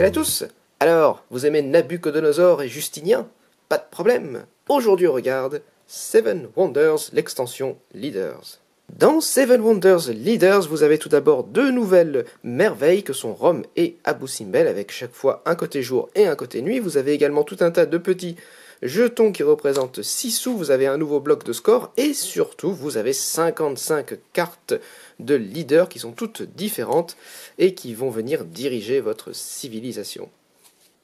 Salut à tous. Alors, vous aimez Nabucodonosor et Justinien? Pas de problème. Aujourd'hui on regarde Seven Wonders, l'extension Leaders. Dans Seven Wonders Leaders, vous avez tout d'abord deux nouvelles merveilles que sont Rome et Abu Simbel, avec chaque fois un côté jour et un côté nuit. Vous avez également tout un tas de petits jetons qui représentent 6 sous, vous avez un nouveau bloc de score, et surtout vous avez 55 cartes de leaders qui sont toutes différentes et qui vont venir diriger votre civilisation.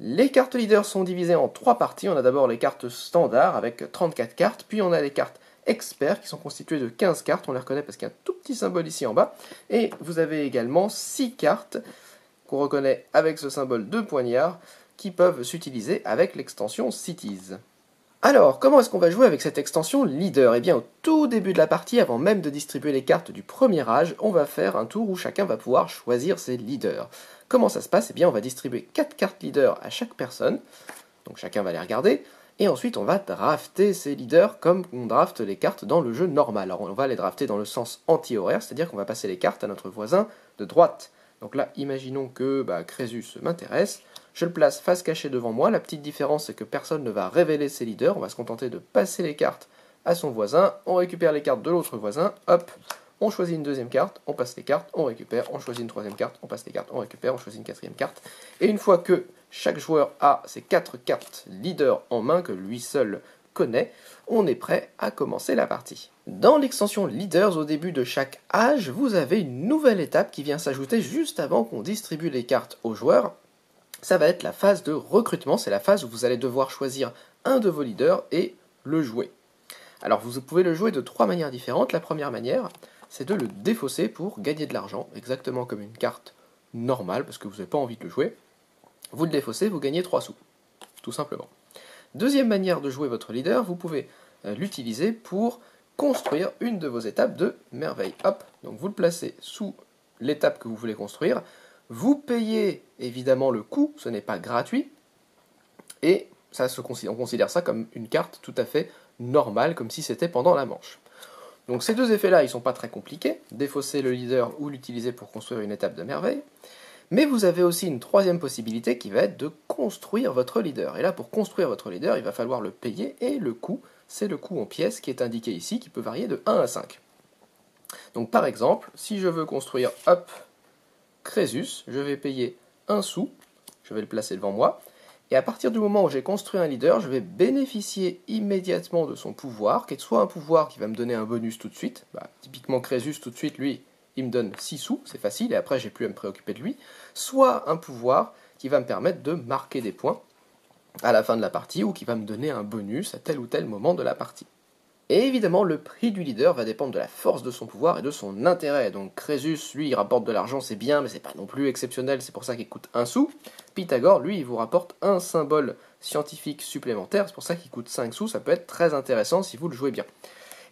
Les cartes leaders sont divisées en 3 parties. On a d'abord les cartes standards avec 34 cartes, puis on a les cartes experts qui sont constituées de 15 cartes, on les reconnaît parce qu'il y a un tout petit symbole ici en bas, et vous avez également 6 cartes qu'on reconnaît avec ce symbole de poignard qui peuvent s'utiliser avec l'extension Cities. Alors, comment est-ce qu'on va jouer avec cette extension Leader? Eh bien, au tout début de la partie, avant même de distribuer les cartes du premier âge, on va faire un tour où chacun va pouvoir choisir ses leaders. Comment ça se passe? Eh bien, on va distribuer 4 cartes leaders à chaque personne, donc chacun va les regarder, et ensuite on va drafter ces leaders comme on drafte les cartes dans le jeu normal. Alors on va les drafter dans le sens anti-horaire, c'est-à-dire qu'on va passer les cartes à notre voisin de droite. Donc là, imaginons que Crésus m'intéresse, je le place face cachée devant moi. La petite différence, c'est que personne ne va révéler ses leaders, on va se contenter de passer les cartes à son voisin, on récupère les cartes de l'autre voisin, hop, on choisit une deuxième carte, on passe les cartes, on récupère, on choisit une troisième carte, on passe les cartes, on récupère, on choisit une quatrième carte. Et une fois que chaque joueur a ses 4 cartes leaders en main que lui seul connaît, on est prêt à commencer la partie. Dans l'extension Leaders, au début de chaque âge, vous avez une nouvelle étape qui vient s'ajouter juste avant qu'on distribue les cartes aux joueurs. Ça va être la phase de recrutement, c'est la phase où vous allez devoir choisir un de vos leaders et le jouer. Alors vous pouvez le jouer de 3 manières différentes. La première manière, c'est de le défausser pour gagner de l'argent, exactement comme une carte normale, parce que vous n'avez pas envie de le jouer. Vous le défaussez, vous gagnez 3 sous, tout simplement. Deuxième manière de jouer votre leader, vous pouvez l'utiliser pour construire une de vos étapes de merveille. Hop, donc vous le placez sous l'étape que vous voulez construire, vous payez évidemment le coût, ce n'est pas gratuit, et on considère ça comme une carte tout à fait normale, comme si c'était pendant la manche. Donc ces deux effets-là, ils ne sont pas très compliqués, défausser le leader ou l'utiliser pour construire une étape de merveille. Mais vous avez aussi une troisième possibilité qui va être de construire votre leader. Et là, pour construire votre leader, il va falloir le payer, et le coût, c'est le coût en pièces qui est indiqué ici, qui peut varier de 1 à 5. Donc par exemple, si je veux construire, hop, Crésus, je vais payer 1 sou, je vais le placer devant moi, et à partir du moment où j'ai construit un leader, je vais bénéficier immédiatement de son pouvoir, qui est soit un pouvoir qui va me donner un bonus tout de suite, typiquement Crésus tout de suite, lui, il me donne 6 sous, c'est facile, et après j'ai plus à me préoccuper de lui, soit un pouvoir qui va me permettre de marquer des points à la fin de la partie, ou qui va me donner un bonus à tel ou tel moment de la partie. Et évidemment, le prix du leader va dépendre de la force de son pouvoir et de son intérêt. Donc Crésus, lui, il rapporte de l'argent, c'est bien, mais c'est pas non plus exceptionnel, c'est pour ça qu'il coûte 1 sou. Pythagore, lui, il vous rapporte un symbole scientifique supplémentaire, c'est pour ça qu'il coûte 5 sous, ça peut être très intéressant si vous le jouez bien.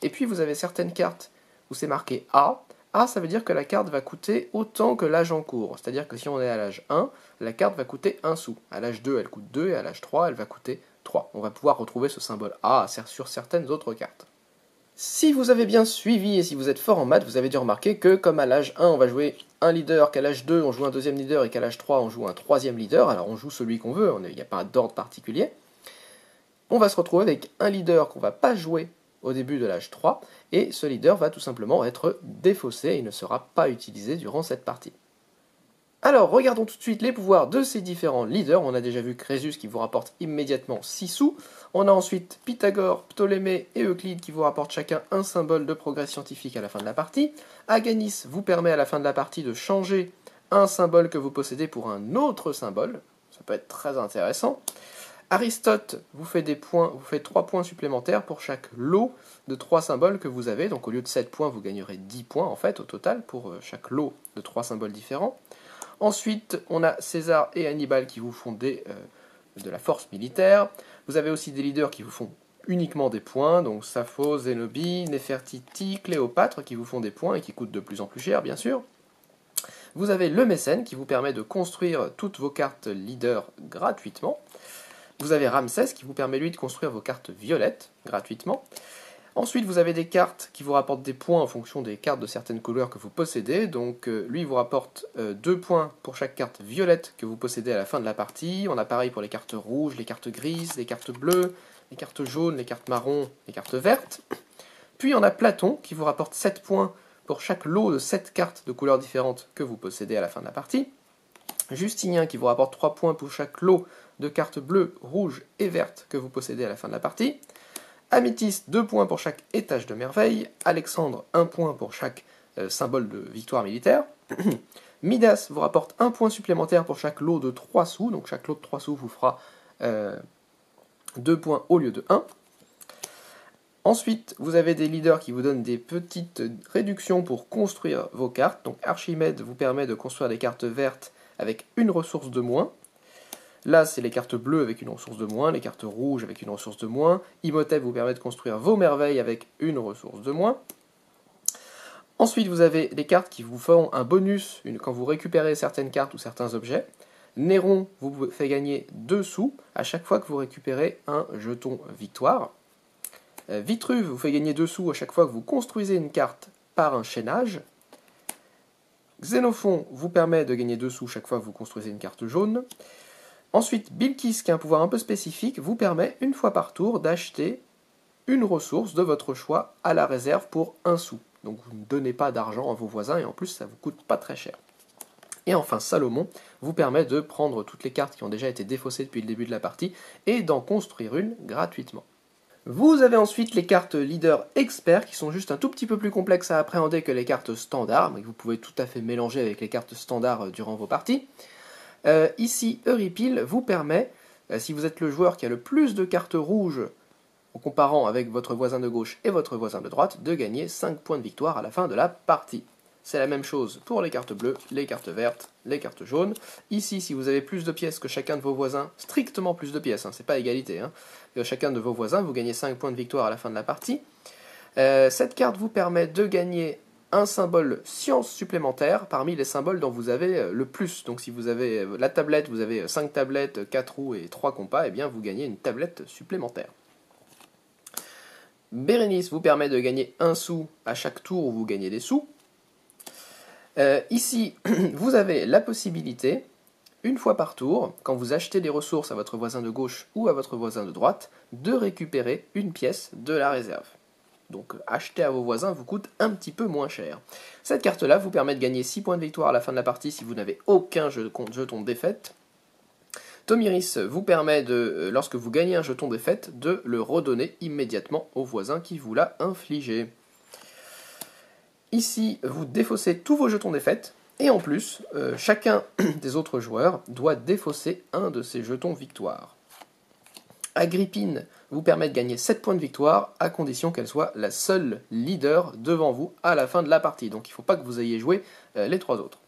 Et puis vous avez certaines cartes où c'est marqué A. A, ça veut dire que la carte va coûter autant que l'âge en cours. C'est-à-dire que si on est à l'âge 1, la carte va coûter 1 sou. À l'âge 2, elle coûte 2, et à l'âge 3, elle va coûter 3. On va pouvoir retrouver ce symbole A sur certaines autres cartes. Si vous avez bien suivi et si vous êtes fort en maths, vous avez dû remarquer que comme à l'âge 1, on va jouer un leader, qu'à l'âge 2, on joue un deuxième leader, et qu'à l'âge 3, on joue un troisième leader. Alors on joue celui qu'on veut, il n'y a pas d'ordre particulier. On va se retrouver avec un leader qu'on ne va pas jouer au début de l'âge 3, et ce leader va tout simplement être défaussé et ne sera pas utilisé durant cette partie. Alors, regardons tout de suite les pouvoirs de ces différents leaders. On a déjà vu Crésus qui vous rapporte immédiatement 6 sous. On a ensuite Pythagore, Ptolémée et Euclide qui vous rapportent chacun un symbole de progrès scientifique à la fin de la partie. Aganis vous permet à la fin de la partie de changer un symbole que vous possédez pour un autre symbole. Ça peut être très intéressant. Aristote vous fait 3 points supplémentaires pour chaque lot de 3 symboles que vous avez. Donc au lieu de 7 points, vous gagnerez 10 points en fait au total pour chaque lot de 3 symboles différents. Ensuite, on a César et Hannibal qui vous font de la force militaire. Vous avez aussi des leaders qui vous font uniquement des points, donc Sappho, Zénobie, Néfertiti, Cléopâtre qui vous font des points et qui coûtent de plus en plus cher bien sûr. Vous avez le mécène qui vous permet de construire toutes vos cartes leaders gratuitement. Vous avez Ramsès qui vous permet lui de construire vos cartes violettes gratuitement. Ensuite, vous avez des cartes qui vous rapportent des points en fonction des cartes de certaines couleurs que vous possédez. Donc, lui, il vous rapporte 2 points pour chaque carte violette que vous possédez à la fin de la partie. On a pareil pour les cartes rouges, les cartes grises, les cartes bleues, les cartes jaunes, les cartes marron, les cartes vertes. Puis, on a Platon qui vous rapporte 7 points pour chaque lot de 7 cartes de couleurs différentes que vous possédez à la fin de la partie. Justinien qui vous rapporte 3 points pour chaque lot de cartes bleues, rouges et vertes que vous possédez à la fin de la partie. Améthyste, 2 points pour chaque étage de merveille. Alexandre, 1 point pour chaque symbole de victoire militaire. Midas vous rapporte 1 point supplémentaire pour chaque lot de 3 sous. Donc chaque lot de 3 sous vous fera 2 points au lieu de 1. Ensuite, vous avez des leaders qui vous donnent des petites réductions pour construire vos cartes. Donc Archimède vous permet de construire des cartes vertes avec une ressource de moins. Là, c'est les cartes bleues avec une ressource de moins, les cartes rouges avec une ressource de moins. Imhotep vous permet de construire vos merveilles avec une ressource de moins. Ensuite, vous avez des cartes qui vous font un bonus quand vous récupérez certaines cartes ou certains objets. Néron vous fait gagner 2 sous à chaque fois que vous récupérez un jeton victoire. Vitruve vous fait gagner 2 sous à chaque fois que vous construisez une carte par un chaînage. Xénophon vous permet de gagner 2 sous chaque fois que vous construisez une carte jaune. Ensuite, Bilkis, qui a un pouvoir un peu spécifique, vous permet une fois par tour d'acheter une ressource de votre choix à la réserve pour 1 sou. Donc vous ne donnez pas d'argent à vos voisins et en plus ça ne vous coûte pas très cher. Et enfin, Salomon vous permet de prendre toutes les cartes qui ont déjà été défaussées depuis le début de la partie et d'en construire une gratuitement. Vous avez ensuite les cartes leader experts qui sont juste un tout petit peu plus complexes à appréhender que les cartes standards, mais que vous pouvez tout à fait mélanger avec les cartes standards durant vos parties. Ici, Euripile vous permet, si vous êtes le joueur qui a le plus de cartes rouges en comparant avec votre voisin de gauche et votre voisin de droite, de gagner 5 points de victoire à la fin de la partie. C'est la même chose pour les cartes bleues, les cartes vertes, les cartes jaunes. Ici, si vous avez plus de pièces que chacun de vos voisins, strictement plus de pièces, c'est pas égalité, que chacun de vos voisins, vous gagnez 5 points de victoire à la fin de la partie. Cette carte vous permet de gagner un symbole science supplémentaire parmi les symboles dont vous avez le plus. Donc si vous avez la tablette, vous avez 5 tablettes, 4 roues et 3 compas, et bien vous gagnez une tablette supplémentaire. Bérénice vous permet de gagner 1 sou à chaque tour où vous gagnez des sous. Ici, vous avez la possibilité, une fois par tour, quand vous achetez des ressources à votre voisin de gauche ou à votre voisin de droite, de récupérer une pièce de la réserve. Donc acheter à vos voisins vous coûte un petit peu moins cher. Cette carte-là vous permet de gagner 6 points de victoire à la fin de la partie si vous n'avez aucun jeton défaite. Tomiris vous permet, lorsque vous gagnez un jeton défaite, de le redonner immédiatement au voisin qui vous l'a infligé. Ici, vous défaussez tous vos jetons défaite, et en plus, chacun des autres joueurs doit défausser un de ses jetons victoire. Agrippine vous permet de gagner 7 points de victoire à condition qu'elle soit la seule leader devant vous à la fin de la partie. Donc il ne faut pas que vous ayez joué les 3 autres.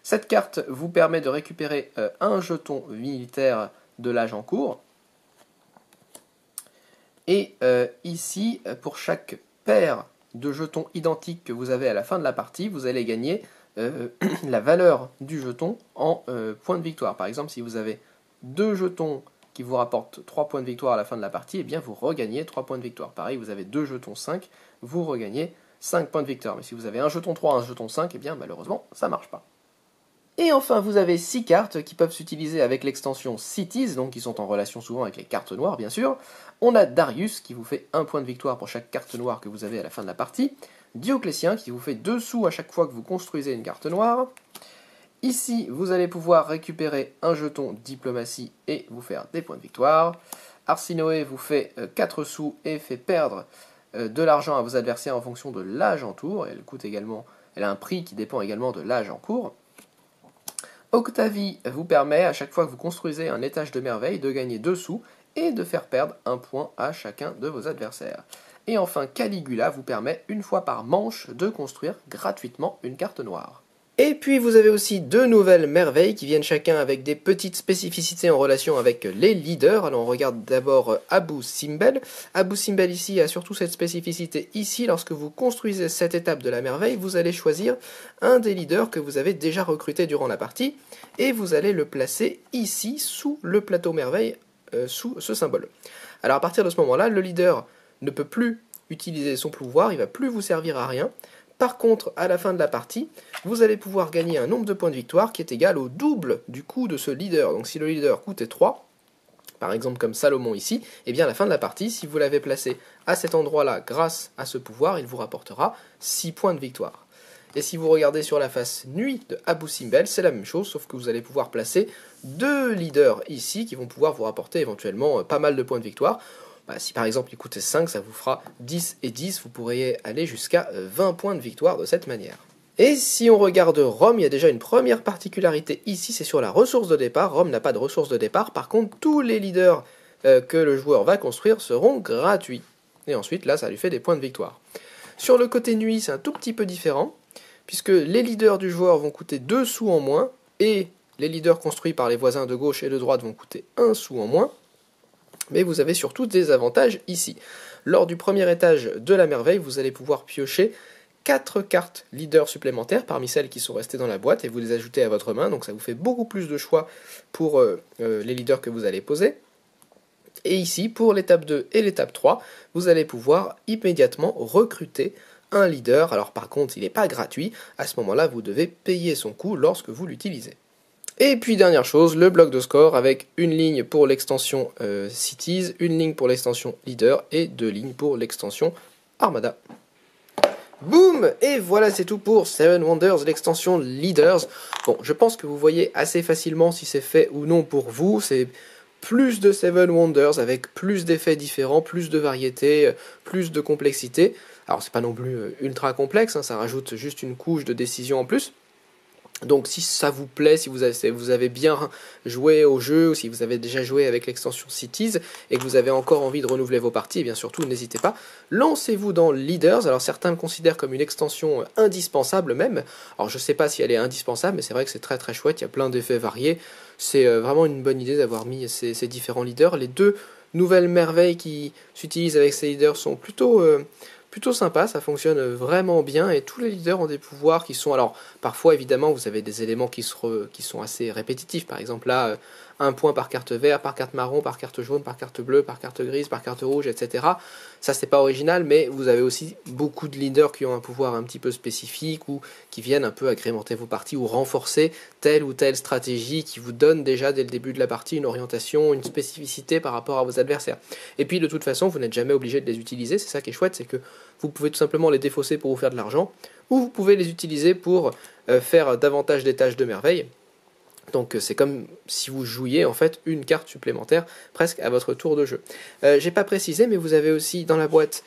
Cette carte vous permet de récupérer un jeton militaire de l'âge en cours. Et ici, pour chaque paire de jetons identiques que vous avez à la fin de la partie, vous allez gagner la valeur du jeton en points de victoire. Par exemple, si vous avez 2 jetons qui vous rapportent 3 points de victoire à la fin de la partie, et bien vous regagnez 3 points de victoire. Pareil, vous avez 2 jetons 5, vous regagnez 5 points de victoire. Mais si vous avez un jeton 3, un jeton 5, et bien malheureusement, ça ne marche pas. Et enfin, vous avez 6 cartes qui peuvent s'utiliser avec l'extension Cities, donc qui sont en relation souvent avec les cartes noires, bien sûr. On a Darius, qui vous fait 1 point de victoire pour chaque carte noire que vous avez à la fin de la partie. Dioclétien, qui vous fait 2 sous à chaque fois que vous construisez une carte noire. Ici, vous allez pouvoir récupérer un jeton diplomatie et vous faire des points de victoire. Arsinoé vous fait 4 sous et fait perdre de l'argent à vos adversaires en fonction de l'âge en tour. Elle a un prix qui dépend également de l'âge en cours. Octavie vous permet, à chaque fois que vous construisez un étage de merveille, de gagner 2 sous et de faire perdre 1 point à chacun de vos adversaires. Et enfin, Caligula vous permet, une fois par manche, de construire gratuitement une carte noire. Et puis vous avez aussi 2 nouvelles merveilles qui viennent chacun avec des petites spécificités en relation avec les leaders. Alors on regarde d'abord Abu Simbel. Abu Simbel ici a surtout cette spécificité ici. Lorsque vous construisez cette étape de la merveille, vous allez choisir un des leaders que vous avez déjà recruté durant la partie et vous allez le placer ici sous le plateau merveille, sous ce symbole. Alors à partir de ce moment-là, le leader ne peut plus utiliser son pouvoir, il va plus vous servir à rien. Par contre, à la fin de la partie, vous allez pouvoir gagner un nombre de points de victoire qui est égal au double du coût de ce leader. Donc si le leader coûtait 3, par exemple comme Salomon ici, et bien à la fin de la partie, si vous l'avez placé à cet endroit-là grâce à ce pouvoir, il vous rapportera 6 points de victoire. Et si vous regardez sur la face nuit de Abu Simbel, c'est la même chose, sauf que vous allez pouvoir placer 2 leaders ici qui vont pouvoir vous rapporter éventuellement pas mal de points de victoire. Si par exemple il coûtait 5, ça vous fera 10 et 10, vous pourriez aller jusqu'à 20 points de victoire de cette manière. Et si on regarde Rome, il y a déjà une première particularité ici, c'est sur la ressource de départ. Rome n'a pas de ressource de départ, par contre tous les leaders que le joueur va construire seront gratuits. Et ensuite là, ça lui fait des points de victoire. Sur le côté nuit, c'est un tout petit peu différent, puisque les leaders du joueur vont coûter 2 sous en moins, et les leaders construits par les voisins de gauche et de droite vont coûter 1 sou en moins. Mais vous avez surtout des avantages ici. Lors du premier étage de la merveille, vous allez pouvoir piocher 4 cartes leaders supplémentaires parmi celles qui sont restées dans la boîte et vous les ajoutez à votre main, donc ça vous fait beaucoup plus de choix pour les leaders que vous allez poser. Et ici, pour l'étape 2 et l'étape 3, vous allez pouvoir immédiatement recruter un leader. Alors par contre, il n'est pas gratuit, à ce moment-là, vous devez payer son coût lorsque vous l'utilisez. Et puis dernière chose, le bloc de score avec une ligne pour l'extension Cities, une ligne pour l'extension Leader et 2 lignes pour l'extension Armada. Boum! Et voilà, c'est tout pour Seven Wonders, l'extension Leaders. Bon, je pense que vous voyez assez facilement si c'est fait ou non pour vous. C'est plus de Seven Wonders avec plus d'effets différents, plus de variété, plus de complexité. Alors c'est pas non plus ultra complexe, hein, ça rajoute juste une couche de décision en plus. Donc si ça vous plaît, si vous avez bien joué au jeu, ou si vous avez déjà joué avec l'extension Cities, et que vous avez encore envie de renouveler vos parties, et bien surtout n'hésitez pas, lancez-vous dans Leaders. Alors certains le considèrent comme une extension indispensable même, alors je sais pas si elle est indispensable, mais c'est vrai que c'est très très chouette, il y a plein d'effets variés, c'est vraiment une bonne idée d'avoir mis ces différents leaders. Les 2 nouvelles merveilles qui s'utilisent avec ces leaders sont plutôt sympa, ça fonctionne vraiment bien et tous les leaders ont des pouvoirs qui sont... Alors parfois évidemment vous avez des éléments qui sont assez répétitifs, par exemple là 1 point par carte verte, par carte marron, par carte jaune, par carte bleue, par carte grise, par carte rouge, etc. Ça c'est pas original, mais vous avez aussi beaucoup de leaders qui ont un pouvoir un petit peu spécifique ou qui viennent un peu agrémenter vos parties ou renforcer telle ou telle stratégie qui vous donne déjà dès le début de la partie une orientation, une spécificité par rapport à vos adversaires. Et puis de toute façon vous n'êtes jamais obligé de les utiliser, c'est ça qui est chouette, c'est que vous pouvez tout simplement les défausser pour vous faire de l'argent, ou vous pouvez les utiliser pour faire davantage des tâches de merveille. Donc c'est comme si vous jouiez en fait une carte supplémentaire presque à votre tour de jeu. J'ai pas précisé, mais vous avez aussi dans la boîte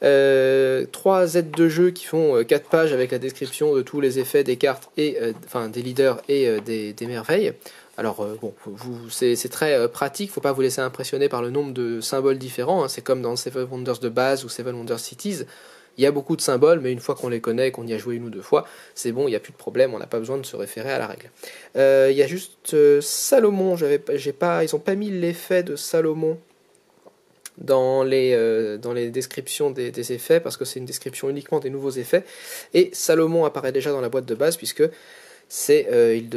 3 aides de jeu qui font 4 pages avec la description de tous les effets des cartes et des leaders et des merveilles. Alors c'est très pratique, faut pas vous laisser impressionner par le nombre de symboles différents, hein. C'est comme dans Seven Wonders de base ou Seven Wonders Cities. Il y a beaucoup de symboles, mais une fois qu'on les connaît, qu'on y a joué 1 ou 2 fois, c'est bon, il n'y a plus de problème, on n'a pas besoin de se référer à la règle. Il y a juste Salomon, ils n'ont pas mis l'effet de Salomon dans les descriptions des effets, parce que c'est une description uniquement des nouveaux effets, et Salomon apparaît déjà dans la boîte de base, puisque il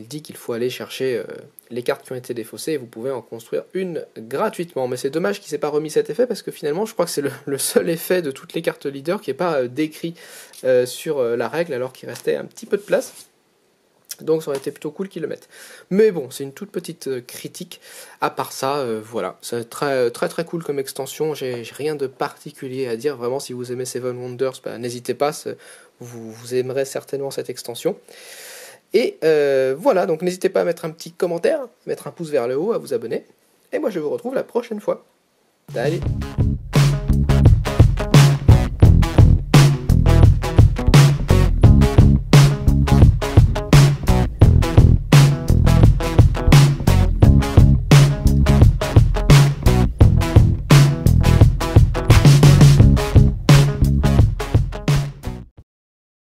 dit qu'il faut aller chercher les cartes qui ont été défaussées et vous pouvez en construire une gratuitement. Mais c'est dommage qu'il ne s'est pas remis cet effet parce que finalement je crois que c'est le seul effet de toutes les cartes leader qui n'est pas décrit sur la règle alors qu'il restait un petit peu de place. Donc ça aurait été plutôt cool qu'ils le mettent. Mais bon, c'est une toute petite critique. À part ça, voilà, c'est très très très cool comme extension. J'ai rien de particulier à dire. Vraiment, si vous aimez Seven Wonders, n'hésitez pas, vous aimerez certainement cette extension. Et voilà, donc n'hésitez pas à mettre un petit commentaire, mettre un pouce vers le haut, à vous abonner. Et moi je vous retrouve la prochaine fois. Salut!